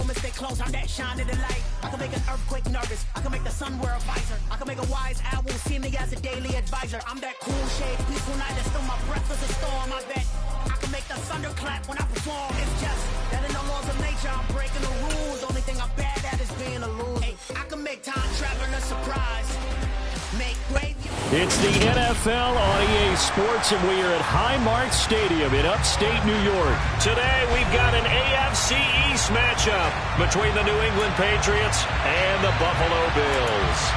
moments stay close, I'm that shine of the light. I can make an earthquake nervous, I can make the sun wear a visor. I can make a wise owl see me as a daily advisor. I'm that cool shade, peaceful night, and still my breath is a storm. I bet I can make the thunder clap when I perform. It's just that in the laws of nature, I'm breaking the rules. Only thing I'm bad at is being a loser. Hey, I can make time travel a surprise. Make gravy. It's the NFL on EA Sports, and we are at Highmark Stadium in upstate New York. Today, we've got an AFC East matchup between the New England Patriots and the Buffalo Bills.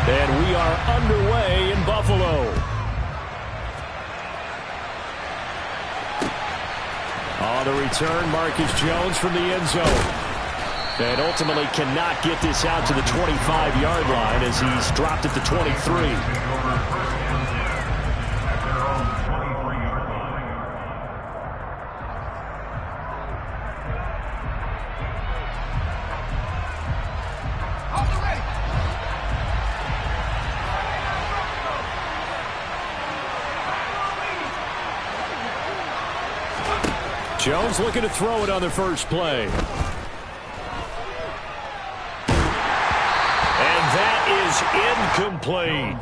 And we are underway in Buffalo. On the return, Marcus Jones from the end zone. And ultimately cannot get this out to the 25-yard line as he's dropped at the 23. Jones looking to throw it on the first play. And that is incomplete.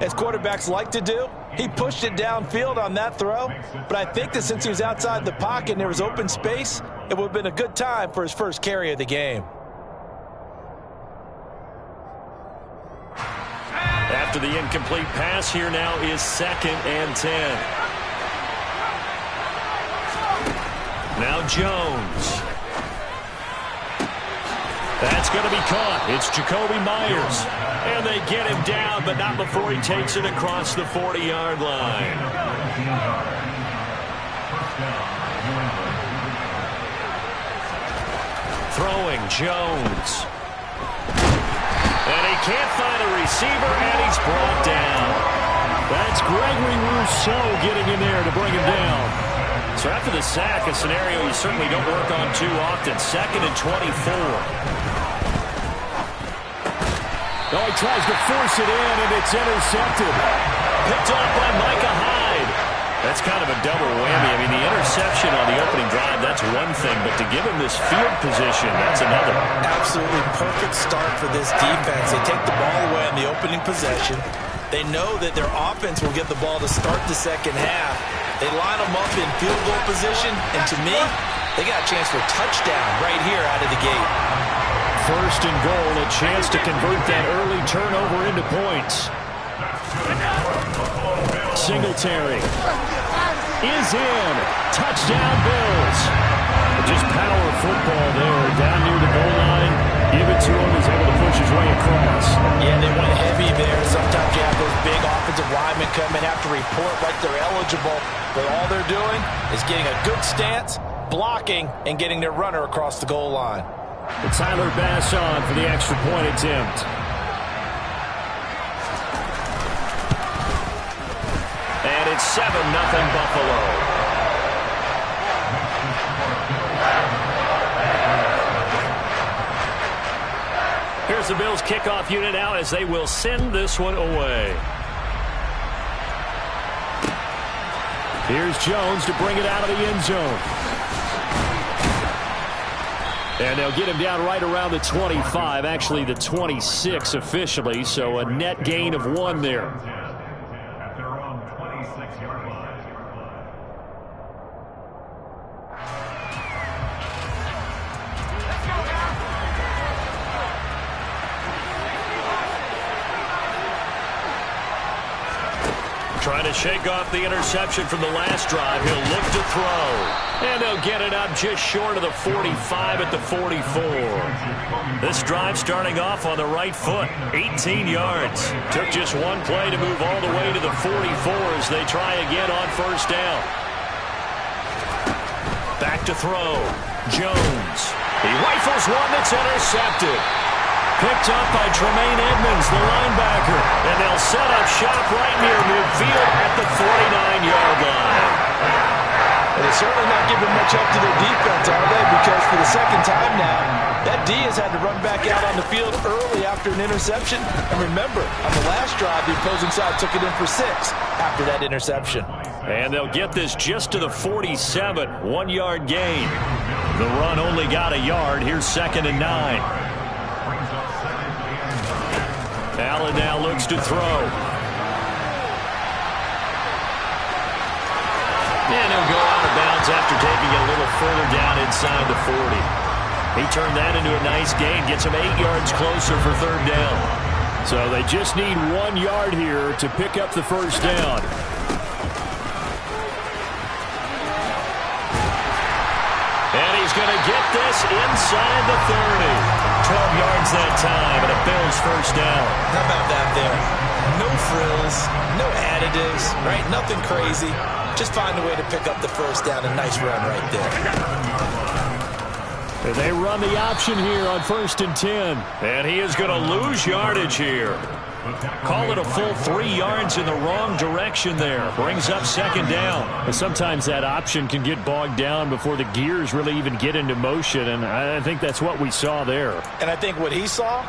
As quarterbacks like to do, he pushed it downfield on that throw, but I think that since he was outside the pocket and there was open space, it would have been a good time for his first carry of the game. After the incomplete pass, here now is 2nd and 10. Now Jones. That's going to be caught. It's Jacoby Myers. And they get him down, but not before he takes it across the 40-yard line. Throwing Jones. And he can't find a receiver, and he's brought down. That's Gregory Rousseau getting in there to bring him down. So after the sack, a scenario you certainly don't work on too often. 2nd and 24. Oh, he tries to force it in, and it's intercepted. Picked off by Micah Hyde. That's kind of a double whammy. I mean, the interception on the opening drive, that's one thing, but to give him this field position, that's another. Absolutely perfect start for this defense. They take the ball away on the opening possession. They know that their offense will get the ball to start the second half. They line them up in field goal position, and to me, they got a chance for a touchdown right here out of the gate. 1st and goal, a chance to convert that early turnover into points. Singletary is in. Touchdown, Bills. Just power football there, down near the goal line. Give it to him, he's able to push his way across. Yeah, they went heavy there. Sometimes you have those big offensive linemen come in, have to report like they're eligible. But all they're doing is getting a good stance, blocking, and getting their runner across the goal line. And Tyler Bass on for the extra point attempt. And it's 7-0 Buffalo. Here's the Bills kickoff unit out as they will send this one away. Here's Jones to bring it out of the end zone. And they'll get him down right around the 25, actually the 26 officially, so a net gain of 1 there. Trying to shake off the interception from the last drive. He'll look to throw. And they'll get it up just short of the 45 at the 44. This drive starting off on the right foot. 18 yards. Took just one play to move all the way to the 44 as they try again on 1st down. Back to throw. Jones. He rifles one that's intercepted. Picked up by Tremaine Edmonds, the linebacker. And they'll set up shot right near midfield at the 49-yard line. And they're certainly not giving much help to their defense, are they? Because for the second time now, that D has had to run back out on the field early after an interception. And remember, on the last drive, the opposing side took it in for 6 after that interception. And they'll get this just to the 47, 1-yard gain. The run only got a yard. Here's 2nd and 9. Allen now looks to throw. And he'll go out of bounds after taking it a little further down inside the 40. He turned that into a nice gain, gets him 8 yards closer for 3rd down. So they just need 1 yard here to pick up the first down. And he's going to get this inside the 30. 12 yards that time, and a Bills first down. How about that there? No frills, no additives, right? Nothing crazy. Just find a way to pick up the first down. A nice run right there. And they run the option here on 1st and 10. And he is going to lose yardage here. Call it a full 3 yards in the wrong direction there. Brings up 2nd down. Sometimes that option can get bogged down before the gears really even get into motion, and I think that's what we saw there. And I think what he saw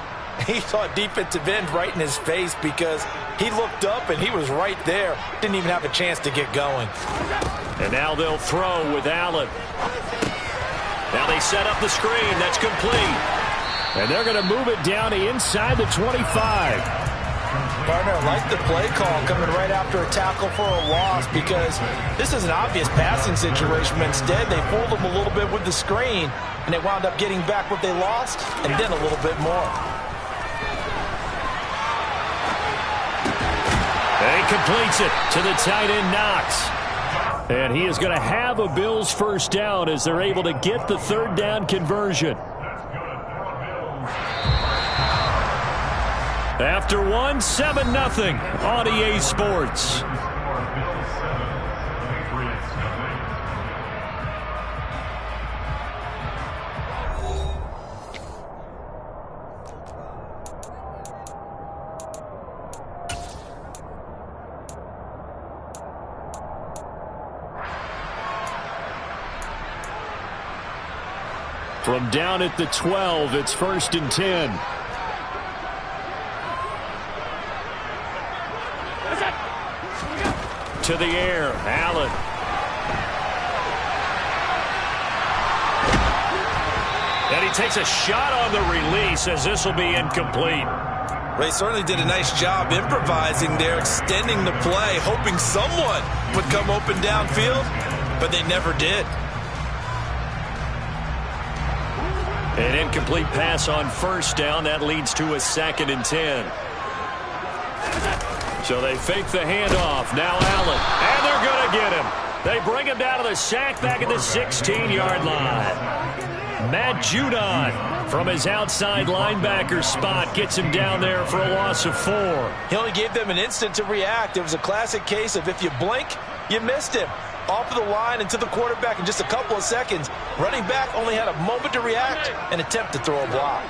defensive end right in his face, because he looked up and he was right there. Didn't even have a chance to get going. And now they'll throw with Allen. Now they set up the screen. That's complete. And they're going to move it down to inside the 25. Partner, I like the play call coming right after a tackle for a loss, because this is an obvious passing situation, but instead they fooled them a little bit with the screen, and they wound up getting back what they lost and then a little bit more. And he completes it to the tight end, Knox. And he is going to have a Bills first down as they're able to get the 3rd down conversion. After 1, 7-0 on EA Sports. From down at the 12, it's 1st and 10. To the air, Allen. And he takes a shot on the release as this will be incomplete. They certainly did a nice job improvising there, extending the play, hoping someone would come open downfield, but they never did. An incomplete pass on 1st down. That leads to a 2nd and 10. So they fake the handoff. Now Allen. And they're going to get him. They bring him down to the sack back at the 16-yard line. Matt Judon from his outside linebacker spot gets him down there for a loss of 4. He only gave them an instant to react. It was a classic case of if you blink, you missed him. Off of the line and to the quarterback in just a couple of seconds. Running back only had a moment to react and attempt to throw a block.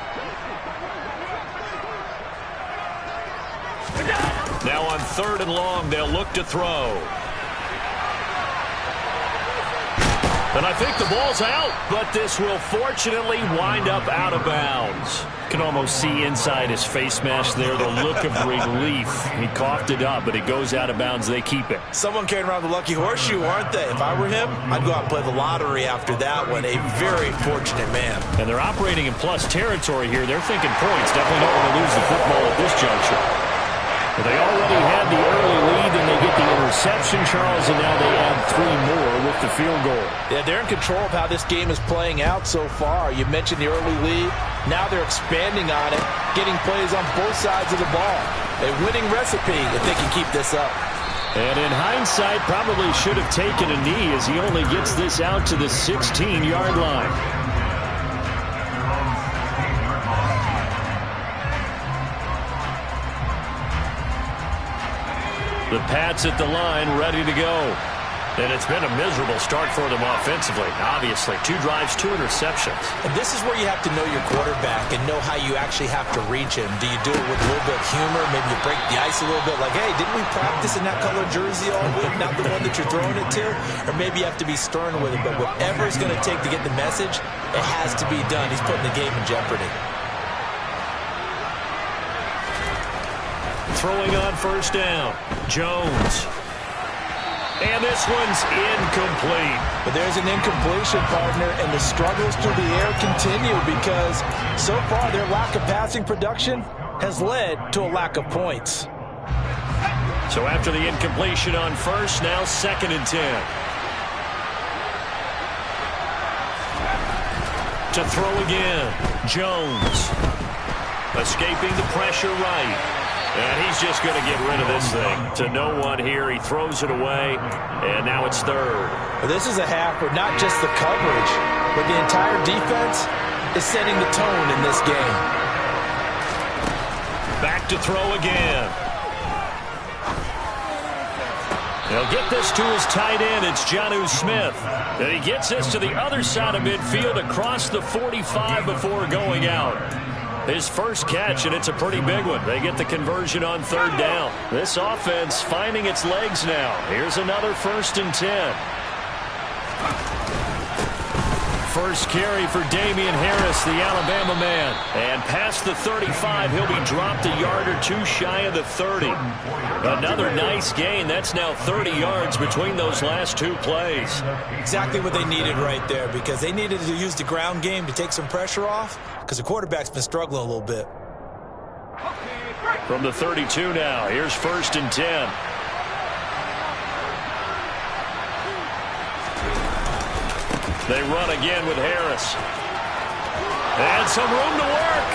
Now on 3rd and long, they'll look to throw. And I think the ball's out, but this will fortunately wind up out of bounds. Can almost see inside his face mask there the look of relief. He coughed it up, but it goes out of bounds. They keep it. Someone carrying around the lucky horseshoe, aren't they? If I were him, I'd go out and play the lottery after that one. A very fortunate man. And they're operating in plus territory here. They're thinking points. Definitely don't want to lose the football at this juncture. But they already had the early lead, and they get the interception, Charles, and now they add 3 more with the field goal. Yeah, they're in control of how this game is playing out so far. You mentioned the early lead. Now they're expanding on it, getting plays on both sides of the ball. A winning recipe if they can keep this up. And in hindsight, probably should have taken a knee as he only gets this out to the 16-yard line. The Pats at the line, ready to go. And it's been a miserable start for them offensively, obviously. 2 drives, 2 interceptions. And this is where you have to know your quarterback and know how you actually have to reach him. Do you do it with a little bit of humor? Maybe you break the ice a little bit like, hey, didn't we practice in that color jersey all week, not the one that you're throwing it to? Or maybe you have to be stern with him. But whatever it's going to take to get the message, it has to be done. He's putting the game in jeopardy. Throwing on first down. Jones. And this one's incomplete. But there's an incompletion, partner, and the struggles through the air continue because so far their lack of passing production has led to a lack of points. So after the incompletion on first, now 2nd and 10. To throw again. Jones. Escaping the pressure right. And he's just going to get rid of this thing. To no one here. He throws it away. And now it's 3rd. Well, this is a half where not just the coverage, but the entire defense is setting the tone in this game. Back to throw again. He'll get this to his tight end. It's Jonnu Smith. And he gets this to the other side of midfield across the 45 before going out. His first catch, and it's a pretty big one. They get the conversion on 3rd down. This offense finding its legs now. Here's another 1st and 10. First carry for Damian Harris, the Alabama man. And past the 35, he'll be dropped a yard or 2 shy of the 30. Another nice gain. That's now 30 yards between those last 2 plays. Exactly what they needed right there because they needed to use the ground game to take some pressure off because the quarterback's been struggling a little bit. From the 32 now, here's 1st and 10. They run again with Harris. And some room to work.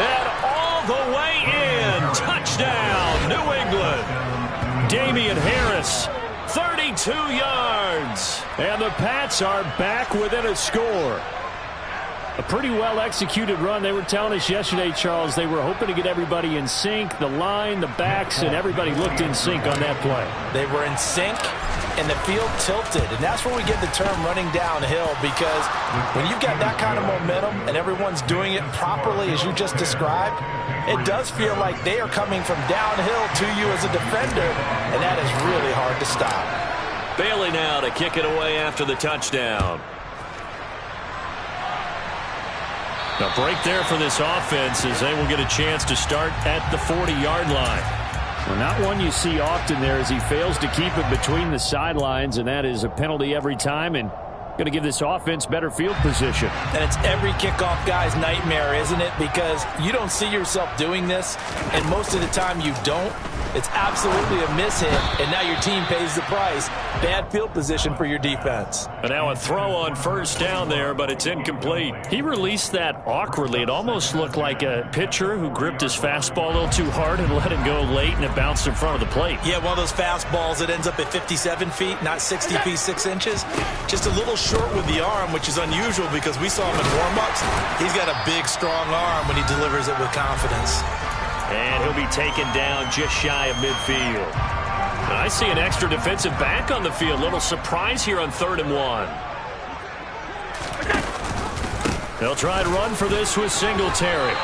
And all the way in. Touchdown, New England. Damian Harris, 32 yards. And the Pats are back within a score. A pretty well-executed run. They were telling us yesterday, Charles, they were hoping to get everybody in sync, the line, the backs, and everybody looked in sync on that play. They were in sync, and the field tilted. And that's where we get the term running downhill because when you've got that kind of momentum and everyone's doing it properly as you just described, it does feel like they are coming from downhill to you as a defender, and that is really hard to stop. Bailey now to kick it away after the touchdown. A break there for this offense as they will get a chance to start at the 40-yard line. Well, not one you see often there as he fails to keep it between the sidelines, and that is a penalty every time and going to give this offense better field position. And it's every kickoff guy's nightmare, isn't it? Because you don't see yourself doing this, and most of the time you don't. It's absolutely a mishit, and now your team pays the price. Bad field position for your defense. And now a throw on first down there, but it's incomplete. He released that awkwardly. It almost looked like a pitcher who gripped his fastball a little too hard and let it go late, and it bounced in front of the plate. Yeah, one of those fastballs that ends up at 57 feet, not 60 feet 6 inches. Just a little short with the arm, which is unusual because we saw him in warm-ups. He's got a big, strong arm when he delivers it with confidence. And he'll be taken down just shy of midfield. I see an extra defensive back on the field. Little surprise here on 3rd and 1. They'll try and run for this with Singletary.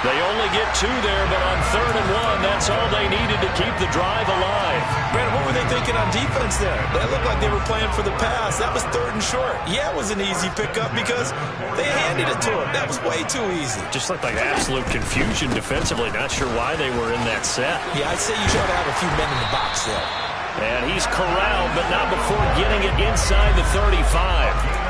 They only get 2 there, but on 3rd and 1, that's all they needed to keep the drive alive. Brandon, what were they thinking on defense there? They looked like they were playing for the pass. That was 3rd and short. Yeah, it was an easy pickup because they handed it to him. That was way too easy. Just looked like absolute confusion defensively. Not sure why they were in that set. Yeah, I'd say you try to have a few men in the box there. And he's corralled, but not before getting it inside the 35.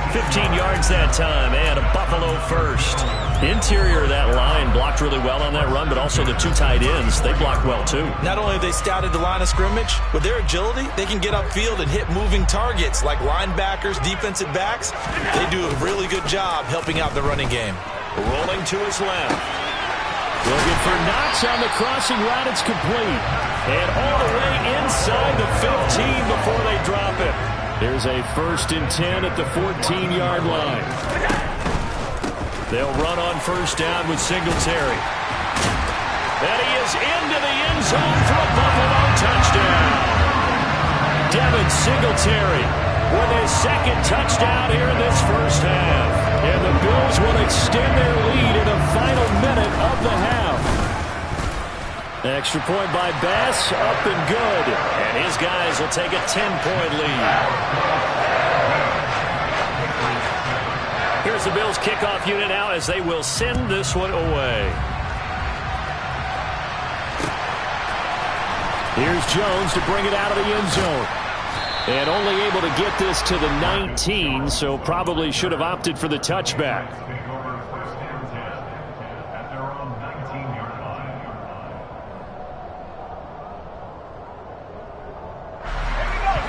15 yards that time, and a Buffalo first. Interior of that line blocked really well on that run, but also the 2 tight ends, they blocked well too. Not only have they scouted the line of scrimmage, with their agility, they can get upfield and hit moving targets like linebackers, defensive backs. They do a really good job helping out the running game. Rolling to his left. Looking for Knox on the crossing route. It's complete. And all the way inside the 15 before they drop it. There's a 1st and 10 at the 14-yard line. They'll run on first down with Singletary. And he is into the end zone for a Buffalo touchdown. Singletary with his second touchdown here in this first half. And the Bills will extend their lead in the final minute of the half. Extra point by Bass, up and good. And his guys will take a 10-point lead. Here's the Bills kickoff unit now as they will send this one away. Here's Jones to bring it out of the end zone. And only able to get this to the 19, so probably should have opted for the touchback.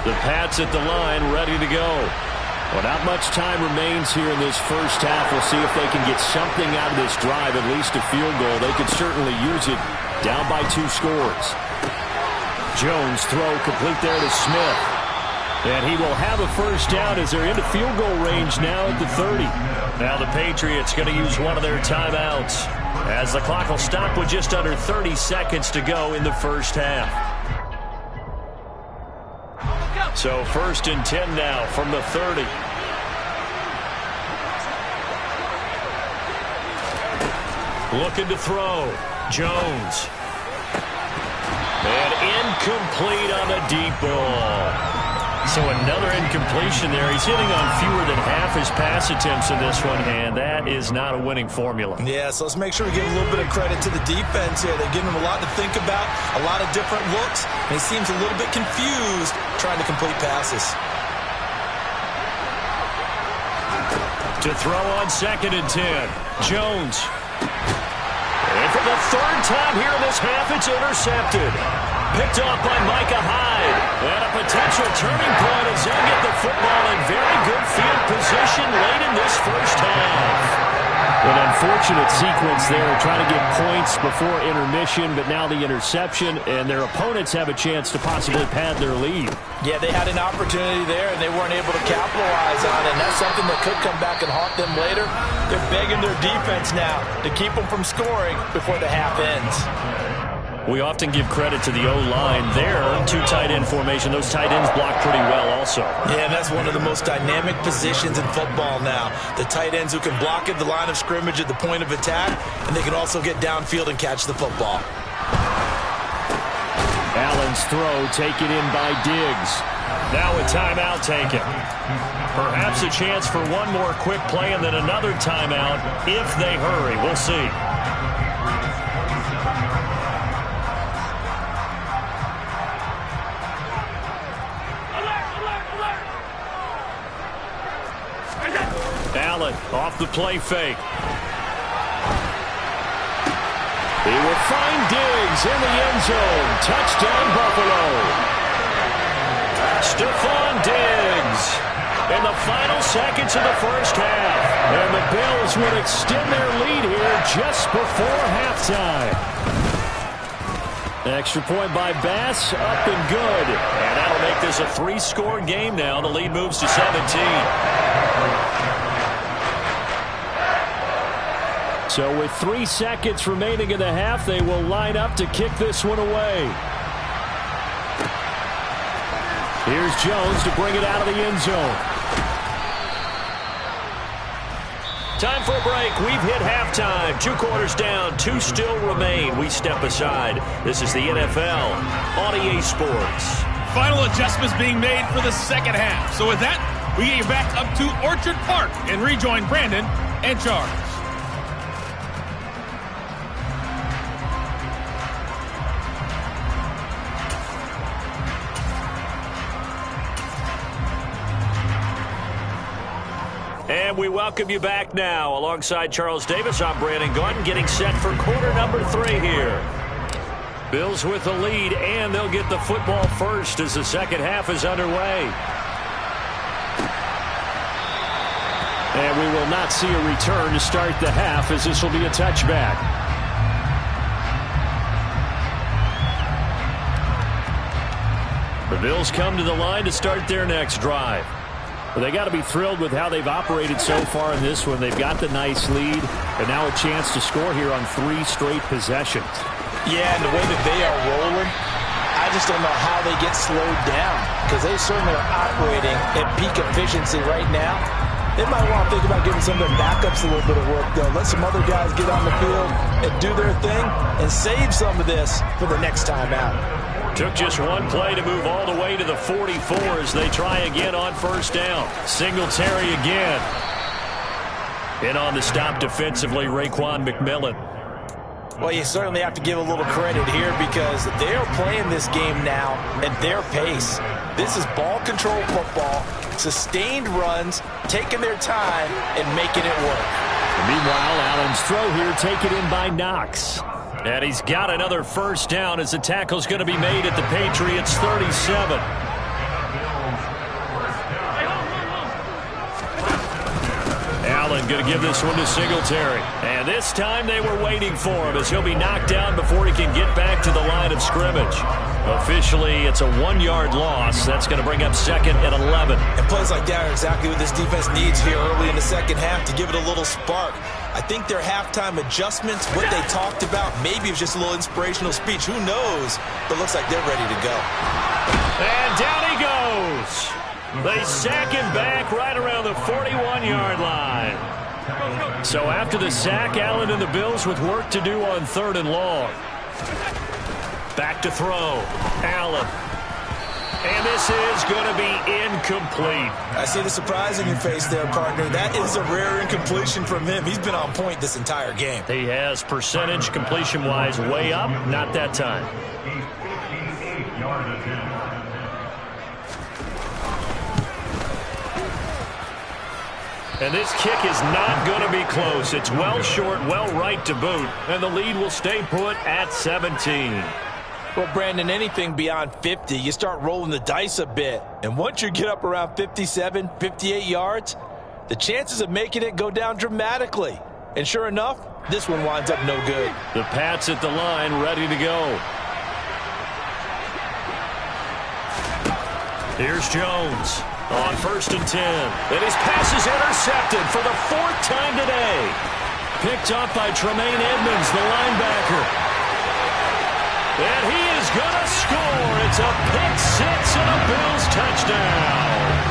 The Pats at the line, ready to go. Well, not much time remains here in this first half. We'll see if they can get something out of this drive, at least a field goal. They could certainly use it, down by 2 scores. Jones throw complete there to Smith. And he will have a first down as they're into field goal range now at the 30. Now the Patriots going to use one of their timeouts as the clock will stop with just under 30 seconds to go in the first half. So 1st and 10 now from the 30. Looking to throw. Jones. And incomplete on the deep ball. So another incompletion there. He's hitting on fewer than half his pass attempts in this one, and that is not a winning formula. Yeah, so let's make sure we give a little bit of credit to the defense here. They're giving him a lot to think about, a lot of different looks, and he seems a little bit confused trying to complete passes. To throw on 2nd and 10. Jones. And for the 3rd time here in this half, it's intercepted. Picked off by Micah Hyde. And a potential turning point as they get the football in very good field position late in this first half. An unfortunate sequence there, trying to get points before intermission, but now the interception, and their opponents have a chance to possibly pad their lead. Yeah, they had an opportunity there, and they weren't able to capitalize on it, and that's something that could come back and haunt them later. They're begging their defense now to keep them from scoring before the half ends. We often give credit to the O-line there. 2 tight end formation. Those tight ends block pretty well also. Yeah, and that's one of the most dynamic positions in football now. The tight ends who can block at the line of scrimmage at the point of attack, and they can also get downfield and catch the football. Allen's throw taken in by Diggs. Now a timeout taken. Perhaps a chance for one more quick play and then another timeout if they hurry. We'll see. Allen off the play fake. He will find Diggs in the end zone. Touchdown, Buffalo. Stephon Diggs in the final seconds of the first half. And the Bills would extend their lead here just before halftime. Extra point by Bass, up and good. And that'll make this a 3-score game now. The lead moves to 17. So with 3 seconds remaining in the half, they will line up to kick this one away. Here's Jones to bring it out of the end zone. Time for a break. We've hit halftime. 2 quarters down, 2 still remain. We step aside. This is the NFL on EA Sports. Final adjustments being made for the second half. So with that, we get you back up to Orchard Park and rejoin Brandon and Charles. And we welcome you back now. Alongside Charles Davis, I'm Brandon Gordon, getting set for quarter number 3 here. Bills with the lead, and they'll get the football first as the second half is underway. And we will not see a return to start the half, as this will be a touchback. The Bills come to the line to start their next drive. Well, they got to be thrilled with how they've operated so far in this one. They've got the nice lead, and now a chance to score here on 3 straight possessions. Yeah, and the way that they are rolling, I just don't know how they get slowed down, because they certainly are operating at peak efficiency right now. They might want to think about giving some of their backups a little bit of work, though. Let some other guys get on the field and do their thing and save some of this for the next time out. Took just one play to move all the way to the 44 as they try again on first down. Singletary again. And on the stop defensively, Raekwon McMillan. Well, you certainly have to give a little credit here because they are playing this game now at their pace. This is ball control football, sustained runs, taking their time and making it work. And meanwhile, Allen's throw here taken in by Knox. And he's got another first down as the tackle's going to be made at the Patriots 37. Allen going to give this one to Singletary. And this time they were waiting for him as he'll be knocked down before he can get back to the line of scrimmage. Officially, it's a 1-yard loss. That's going to bring up 2nd and 11. And plays like that are exactly what this defense needs here early in the second half to give it a little spark. I think their halftime adjustments, what they talked about, maybe it was just a little inspirational speech. Who knows? But it looks like they're ready to go. And down he goes. They sack him back right around the 41-yard line. So after the sack, Allen and the Bills with work to do on 3rd and long. Back to throw. Allen. And this is going to be incomplete. I see the surprise in your face there, partner. That is a rare incompletion from him. He's been on point this entire game. He has percentage completion-wise way up. Not that time. And this kick is not going to be close. It's well short, well right to boot. And the lead will stay put at 17. Well, Brandon, anything beyond 50, you start rolling the dice a bit. And once you get up around 57, 58 yards, the chances of making it go down dramatically. And sure enough, this one winds up no good. The Pats at the line, ready to go. Here's Jones on 1st and 10. And his pass is intercepted for the 4th time today. Picked up by Tremaine Edmonds, the linebacker. And he is going to score. It's a pick 6 and a Bills touchdown.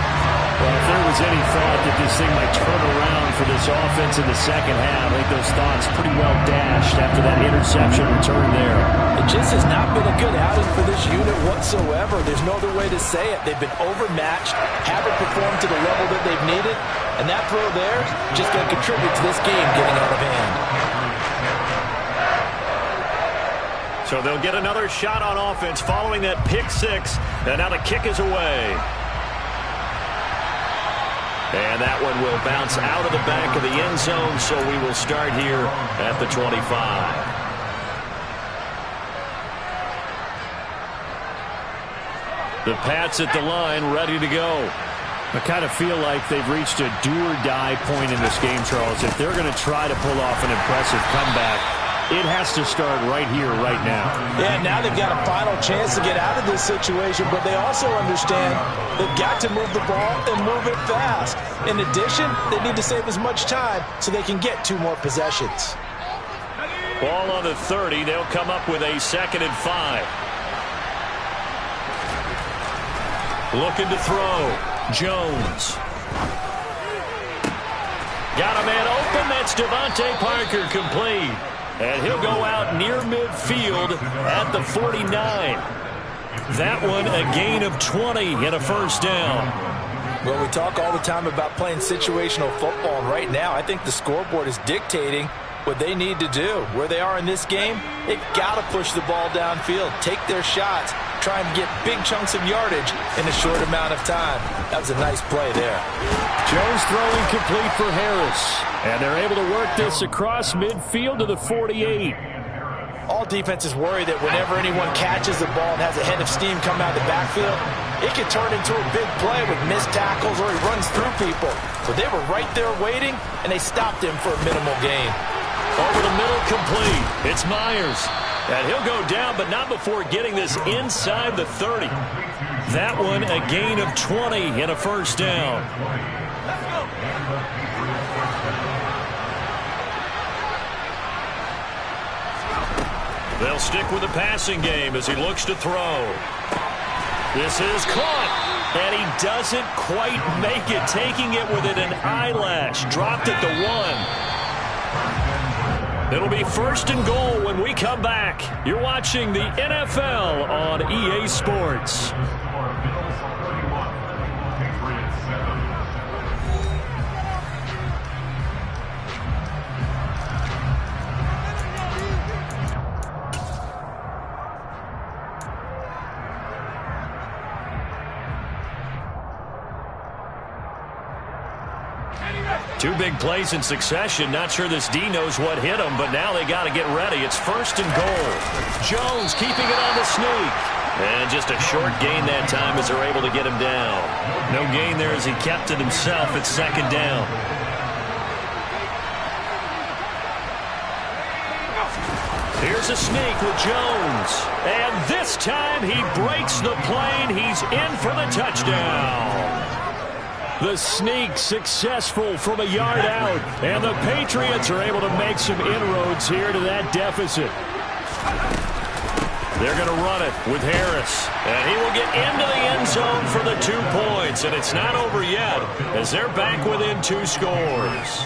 Well, if there was any thought that this thing might turn around for this offense in the second half, I think those thoughts pretty well dashed after that interception return there. It just has not been a good outing for this unit whatsoever. There's no other way to say it. They've been overmatched, haven't performed to the level that they've needed, and that throw there just going to contribute to this game getting out of hand. So they'll get another shot on offense following that pick 6, and now the kick is away. And that one will bounce out of the back of the end zone, so we will start here at the 25. The Pats at the line, ready to go. I kind of feel like they've reached a do-or-die point in this game, Charles. If they're going to try to pull off an impressive comeback, it has to start right here, right now. Yeah, now they've got a final chance to get out of this situation, but they also understand they've got to move the ball and move it fast. In addition, they need to save as much time so they can get 2 more possessions. Ball on the 30. They'll come up with a 2nd and 5. Looking to throw. Jones. Got a man open. That's Devontae Parker, complete. And he'll go out near midfield at the 49. That one a gain of 20 and a first down. Well, we talk all the time about playing situational football, and right now I think the scoreboard is dictating what they need to do. Where they are in this game, they've got to push the ball downfield, take their shots, try and get big chunks of yardage in a short amount of time. That was a nice play there. Jones throwing complete for Harris. And they're able to work this across midfield to the 48. All defenses worry that whenever anyone catches the ball and has a head of steam come out of the backfield, it can turn into a big play with missed tackles or he runs through people. But they were right there waiting, and they stopped him for a minimal gain. Over the middle, complete. It's Myers. And he'll go down, but not before getting this inside the 30. That one a gain of 20 and a first down. They'll stick with the passing game as he looks to throw. This is caught, and he doesn't quite make it, taking it within an eyelash. Dropped at the 1. It'll be 1st and goal when we come back. You're watching the NFL on EA Sports. Two big plays in succession. Not sure this D knows what hit him, but now they got to get ready. It's 1st and goal. Jones keeping it on the sneak. And just a short gain that time as they're able to get him down. No gain there as he kept it himself. It's 2nd down. Here's a sneak with Jones. And this time he breaks the plane. He's in for the touchdown. The sneak successful from a yard out. And the Patriots are able to make some inroads here to that deficit. They're going to run it with Harris. And he will get into the end zone for the 2 points. And it's not over yet as they're back within 2 scores.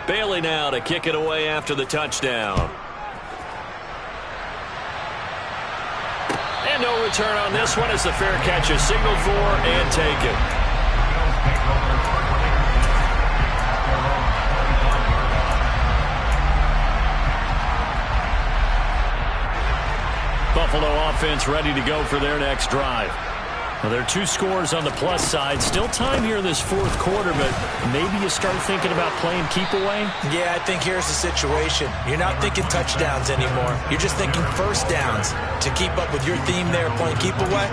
Bailey now to kick it away after the touchdown. And no return on this one as the fair catch is signaled for and taken. Buffalo offense ready to go for their next drive. Well, there are 2 scores on the plus side. Still time here in this 4th quarter, but maybe you start thinking about playing keep away? Yeah, I think here's the situation. You're not thinking touchdowns anymore. You're just thinking first downs. To keep up with your theme there, playing keep away,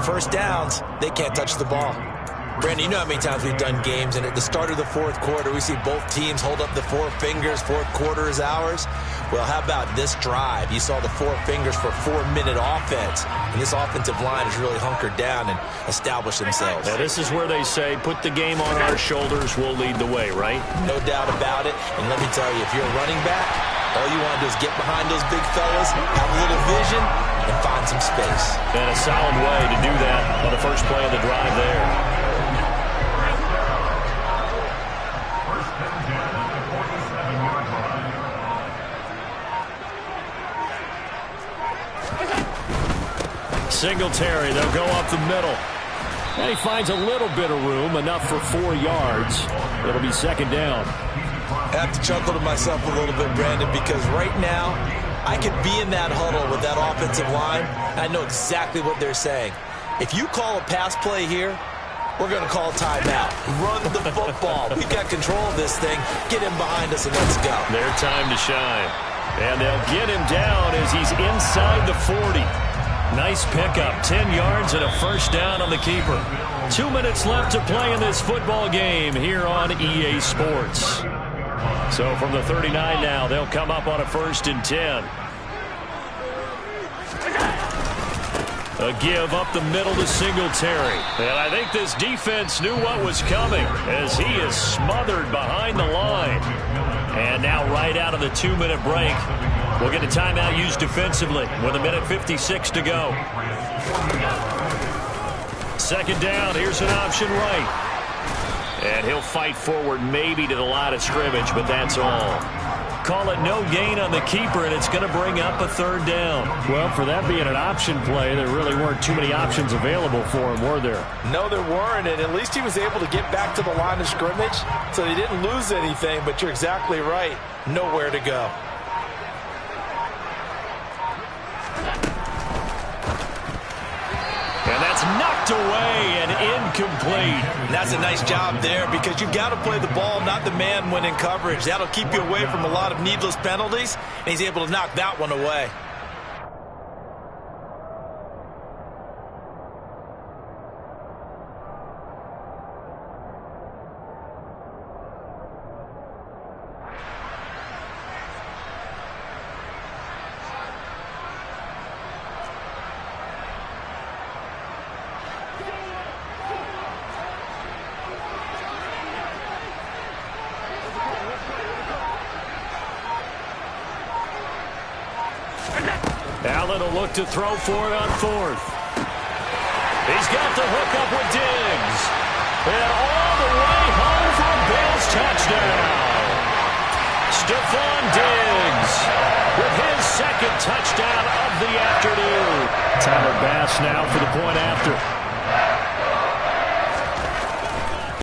first downs, they can't touch the ball. Brandon, you know how many times we've done games, and at the start of the 4th quarter, we see both teams hold up the 4 fingers, 4th quarter is ours. Well, how about this drive? You saw the 4 fingers for 4-minute offense, and this offensive line has really hunkered down and established themselves. Now, this is where they say, put the game on our shoulders, we'll lead the way, right? No doubt about it, and let me tell you, if you're a running back, all you want to do is get behind those big fellas, have a little vision, and find some space. And a solid way to do that on the first play of the drive there. Singletary, they'll go up the middle. And he finds a little bit of room, enough for 4 yards. It'll be 2nd down. I have to chuckle to myself a little bit, Brandon, because right now, I could be in that huddle with that offensive line. I know exactly what they're saying. If you call a pass play here, we're going to call a timeout. Run the football. We've got control of this thing. Get him behind us and let's go. Their time to shine. And they'll get him down as he's inside the 40. Nice pickup, 10 yards and a first down on the keeper. 2 minutes left to play in this football game here on EA Sports. So from the 39 now, they'll come up on a 1st and 10. A give up the middle to Singletary. And I think this defense knew what was coming as he is smothered behind the line. And now right out of the 2-minute break, we'll get a timeout used defensively with 1:56 to go. 2nd down, here's an option right. And he'll fight forward maybe to the line of scrimmage, but that's all. Call it no gain on the keeper, and it's going to bring up a 3rd down. Well, for that being an option play, there really weren't too many options available for him, were there? No, there weren't, and at least he was able to get back to the line of scrimmage, so he didn't lose anything, but you're exactly right. Nowhere to go. And that's knocked away and incomplete. And that's a nice job there because you've got to play the ball, not the man when in coverage. That'll keep you away from a lot of needless penalties, and he's able to knock that one away. Allen will look to throw for it on fourth. He's got the hook up with Diggs. And all the way home for a Bills touchdown. Stephon Diggs with his second touchdown of the afternoon. Tyler Bass now for the point after.